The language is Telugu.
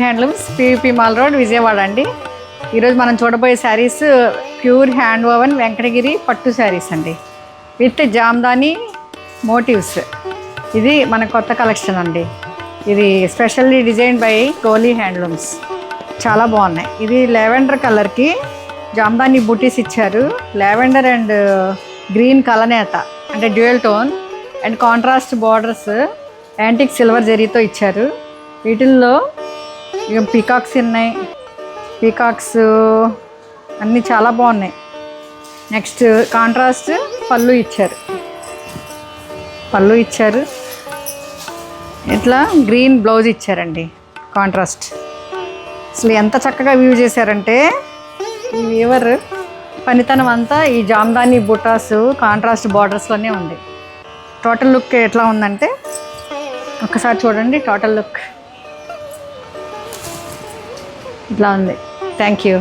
Handlooms PVP mall road Vijayawada అండి. ఈరోజు మనం చూడబోయే saris pure hand woven Venkatagiri పట్టు శారీస్ అండి, విత్ జామ్దాని మోటివ్స్. ఇది మన కొత్త కలెక్షన్ అండి. ఇది specially design by Goli handlooms. చాలా బాగున్నాయి. ఇది లెవెండర్ కలర్కి జామ్దాని బూటీస్ ఇచ్చారు. లెవెండర్ అండ్ గ్రీన్ కలనేత అంటే dual tone and contrast borders antique silver జరీతో ఇచ్చారు. వీటిల్లో ఇక పీకాక్స్ ఉన్నాయి. పీకాక్స్ అన్నీ చాలా బాగున్నాయి. నెక్స్ట్ కాంట్రాస్ట్ పళ్ళు ఇచ్చారు. ఇట్లా గ్రీన్ బ్లౌజ్ ఇచ్చారండి కాంట్రాస్ట్. అసలు ఎంత చక్కగా వ్యూ చేశారంటే ఈ వీవర్ పనితనం అంతా ఈ జామ్దాని బుటాస్ కాంట్రాస్ట్ బార్డర్స్లోనే ఉంది. టోటల్ లుక్ ఎట్లా ఉందంటే ఒక్కసారి చూడండి. టోటల్ లుక్ ఇట్లా ఉంది. Thank you.